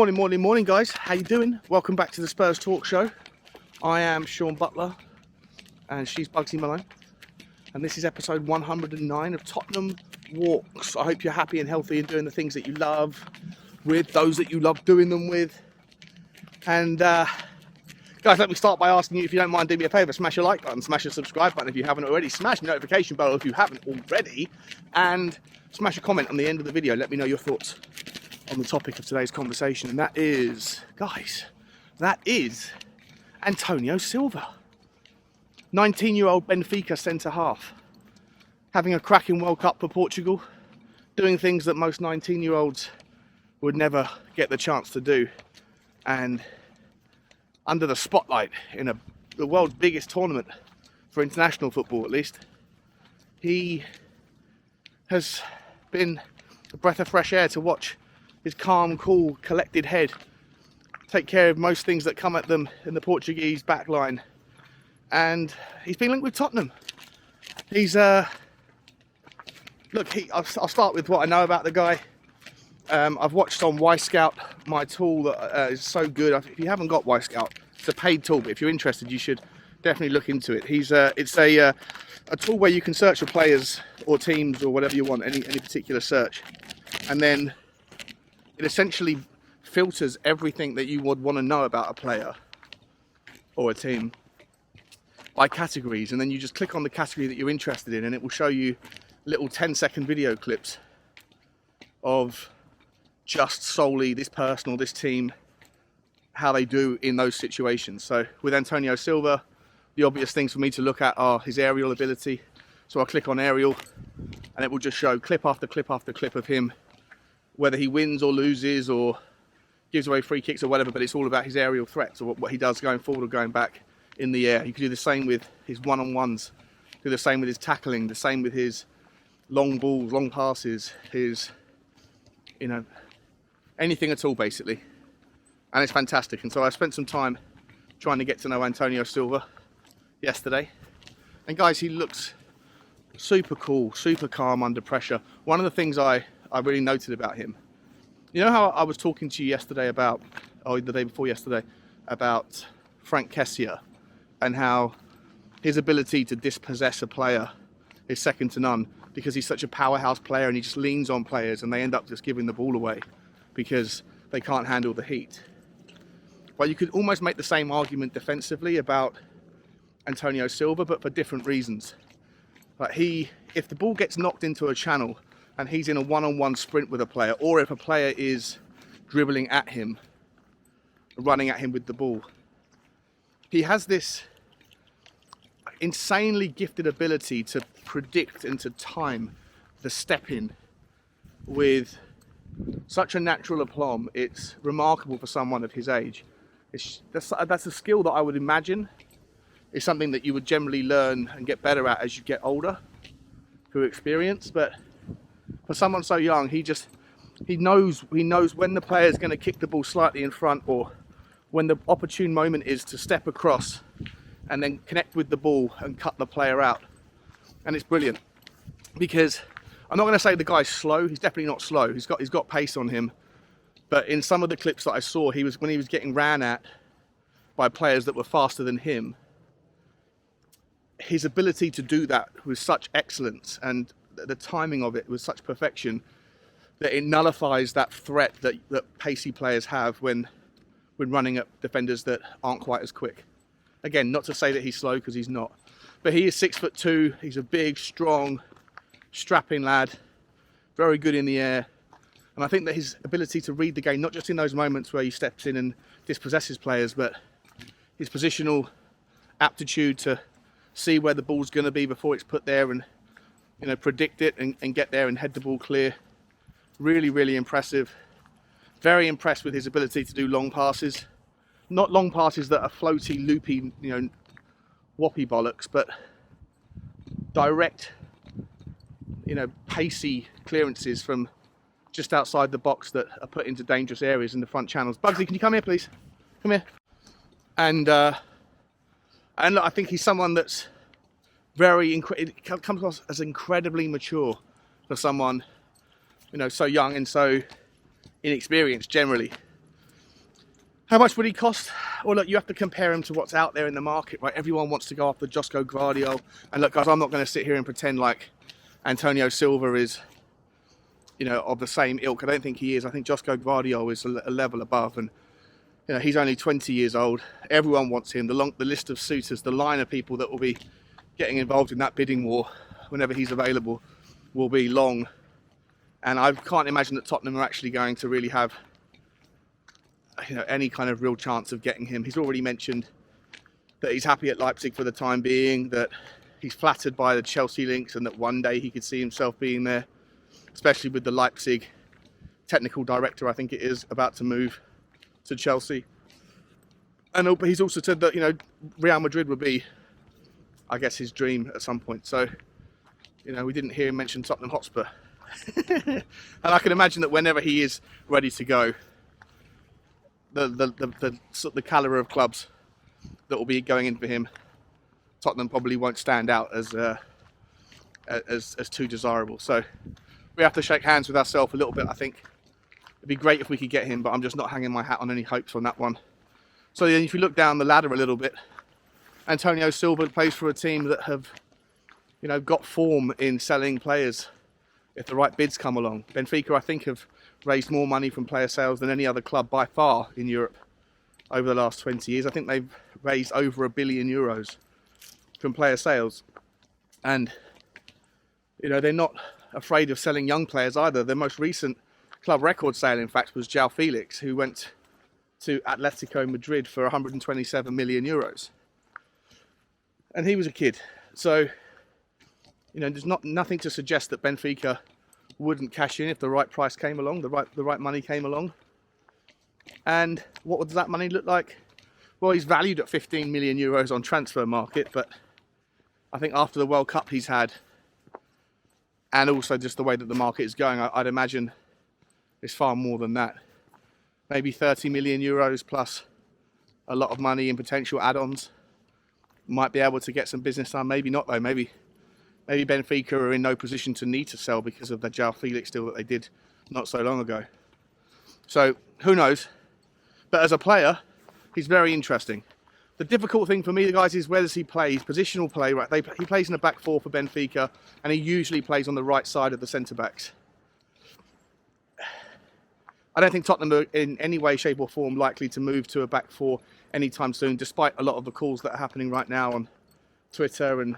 Morning, guys. How you doing? Welcome back to the Spurs Talk Show. I am Sean Butler, and she's Bugsy Malone, and this is episode 109 of Tottenham Walks. I hope you're happy and healthy and doing the things that you love with those that you love doing them with. And guys, let me start by asking you, if you don't mind, do me a favour, smash a like button, smash a subscribe button if you haven't already, smash the notification bell if you haven't already, and smash a comment on the end of the video. Let me know your thoughts on the topic of today's conversation, and that is, guys, that is Antonio Silva, 19-year-old Benfica centre-half, having a cracking World Cup for Portugal, doing things that most 19-year-olds would never get the chance to do, and under the spotlight in the world's biggest tournament for international football, at least, he has been a breath of fresh air to watch. His calm, cool, collected head take care of most things that come at them in the Portuguese backline. And he's been linked with Tottenham. He's, I'll start with what I know about the guy. I've watched on Y-Scout, my tool that is so good. If you haven't got Y-Scout, it's a paid tool, but if you're interested, you should definitely look into it. It's a tool where you can search for players or teams or whatever you want, any particular search. And then it essentially filters everything that you would want to know about a player or a team by categories, and then you just click on the category that you're interested in and it will show you little 10-second video clips of just solely this person or this team, how they do in those situations. So with Antonio Silva, the obvious things for me to look at are his aerial ability. So I'll click on aerial and it will just show clip after clip after clip of him, whether he wins or loses or gives away free kicks or whatever, but it's all about his aerial threats or what he does going forward or going back in the air. You can do the same with his one-on-ones, do the same with his tackling, the same with his long balls, long passes, his, anything at all basically. And it's fantastic. And so I spent some time trying to get to know Antonio Silva yesterday. And guys, he looks super cool, super calm under pressure. One of the things I really noted about him, you know how I was talking to you yesterday about, or the day before yesterday, about Frank Kessie and how his ability to dispossess a player is second to none because he's such a powerhouse player and he just leans on players and they end up just giving the ball away because they can't handle the heat. Well, you could almost make the same argument defensively about Antonio Silva, but for different reasons. Like if the ball gets knocked into a channel and he's in a one-on-one sprint with a player, or if a player is dribbling at him, running at him with the ball, he has this insanely gifted ability to predict and to time the step in with such a natural aplomb. It's remarkable for someone of his age. That's a skill that I would imagine is something that you would generally learn and get better at as you get older through experience. But for someone so young, he knows when the player is going to kick the ball slightly in front, or when the opportune moment is to step across and then connect with the ball and cut the player out. And it's brilliant because I'm not going to say the guy's slow. He's definitely not slow. He's got pace on him. But in some of the clips that I saw, when he was getting ran at by players that were faster than him, his ability to do that with such excellence and the timing of it with such perfection that it nullifies that threat that pacey players have when running at defenders that aren't quite as quick. Again, not to say that he's slow, because he's not. But he is 6'2". He's a big, strong, strapping lad, very good in the air. And I think that his ability to read the game, not just in those moments where he steps in and dispossesses players, but his positional aptitude to see where the ball's going to be before it's put there and predict it and get there and head the ball clear. Really, really impressive. Very impressed with his ability to do long passes. Not long passes that are floaty, loopy, whoppy bollocks, but direct, pacey clearances from just outside the box that are put into dangerous areas in the front channels. Bugsy, can you come here, please? Come here. And look, I think he's someone that's it comes across as incredibly mature for someone, so young and so inexperienced generally. How much would he cost? Well, look, you have to compare him to what's out there in the market, right? Everyone wants to go after Josko Gvardiol. And look, guys, I'm not going to sit here and pretend like Antonio Silva is, you know, of the same ilk. I don't think he is. I think Josko Gvardiol is a level above. And, you know, he's only 20 years old. Everyone wants him. The list of suitors, the line of people that will be getting involved in that bidding war whenever he's available will be long. And I can't imagine that Tottenham are actually going to really have, you know, any kind of real chance of getting him. He's already mentioned that he's happy at Leipzig for the time being, that he's flattered by the Chelsea links, and that one day he could see himself being there, especially with the Leipzig technical director, I think it is, about to move to Chelsea. And he's also said that, you know, Real Madrid would be, I guess, his dream at some point. So, you know, we didn't hear him mention Tottenham Hotspur. And I can imagine that whenever he is ready to go, the calibre of clubs that will be going in for him, Tottenham probably won't stand out as too desirable. So we have to shake hands with ourselves a little bit, I think. It'd be great if we could get him, but I'm just not hanging my hat on any hopes on that one. So then if you look down the ladder a little bit, Antonio Silva plays for a team that have, you know, got form in selling players if the right bids come along. Benfica, I think, have raised more money from player sales than any other club by far in Europe over the last 20 years. I think they've raised over €1 billion from player sales. And, you know, they're not afraid of selling young players either. Their most recent club record sale, in fact, was João Felix, who went to Atletico Madrid for €127 million. And he was a kid. So, you know, there's nothing to suggest that Benfica wouldn't cash in if the right price came along, the right money came along. And what does that money look like? Well, he's valued at €15 million on transfer market, but I think after the World Cup he's had, and also just the way that the market is going, I'd imagine it's far more than that. Maybe €30 million plus a lot of money in potential add-ons. Might be able to get some business done, maybe not though. Maybe Benfica are in no position to need to sell because of the João Felix deal that they did not so long ago. So, who knows? But as a player, he's very interesting. The difficult thing for me, guys, is where does he play? He's positional play, right? He plays in a back four for Benfica, and he usually plays on the right side of the centre-backs. I don't think Tottenham are in any way, shape or form likely to move to a back four anytime soon, despite a lot of the calls that are happening right now on Twitter and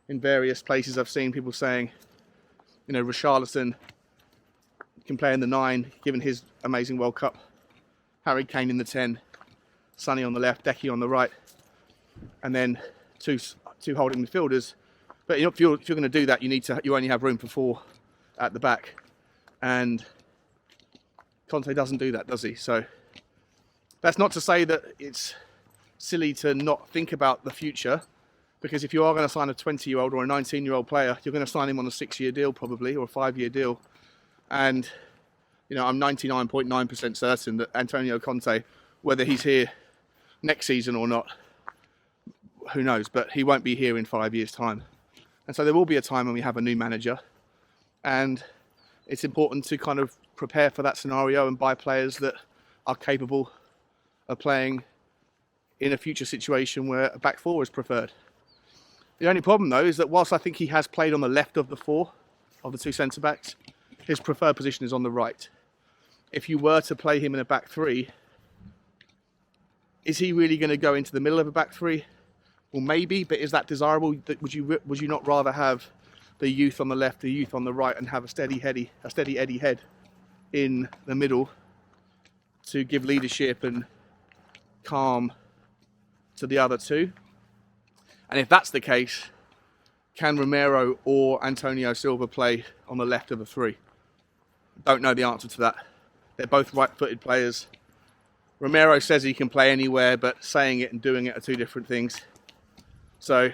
in various places. I've seen people saying, you know, Richarlison can play in the 9, given his amazing World Cup. Harry Kane in the 10, Sonny on the left, Decky on the right, and then two holding midfielders. But if you're going to do that, you only have room for 4 at the back, and Conte doesn't do that, does he? So that's not to say that it's silly to not think about the future, because if you are going to sign a 20-year-old or a 19-year-old player, you're going to sign him on a 6-year deal probably, or a 5-year deal. And, you know, I'm 99.9% certain that Antonio Conte, whether he's here next season or not, who knows, but he won't be here in 5 years' time. And so there will be a time when we have a new manager, and it's important to kind of prepare for that scenario and buy players that are capable of playing in a future situation where a back four is preferred. The only problem, though, is that whilst I think he has played on the left of the 4, of the 2 centre-backs, his preferred position is on the right. If you were to play him in a back 3, is he really going to go into the middle of a back 3? Well, maybe, but is that desirable? Would you not rather have the youth on the left, the youth on the right, and have a steady Eddie head in the middle to give leadership and calm to the other 2? And if that's the case, can Romero or Antonio Silva play on the left of the 3? Don't know the answer to that. They're both right-footed players. Romero says he can play anywhere, but saying it and doing it are 2 different things. So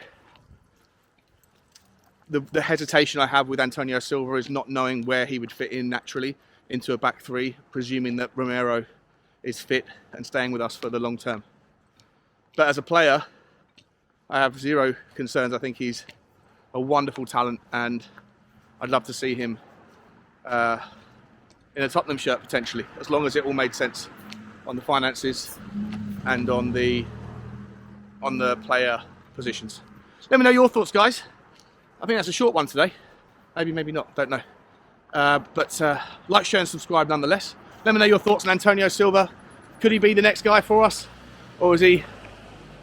the hesitation I have with Antonio Silva is not knowing where he would fit in naturally into a back 3, presuming that Romero is fit and staying with us for the long term. But as a player, I have 0 concerns. I think he's a wonderful talent, and I'd love to see him in a Tottenham shirt potentially, as long as it all made sense. on the finances and on the player positions. Let me know your thoughts, guys. I think that's a short one today. Maybe not, don't know. But like, share and subscribe nonetheless. Let me know your thoughts on Antonio Silva. Could he be the next guy for us? Or is he,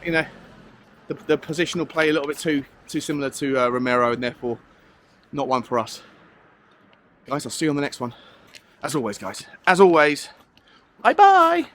you know, the positional play a little bit too similar to Romero and therefore not one for us? Guys, I'll see you on the next one. As always, guys. As always, bye-bye.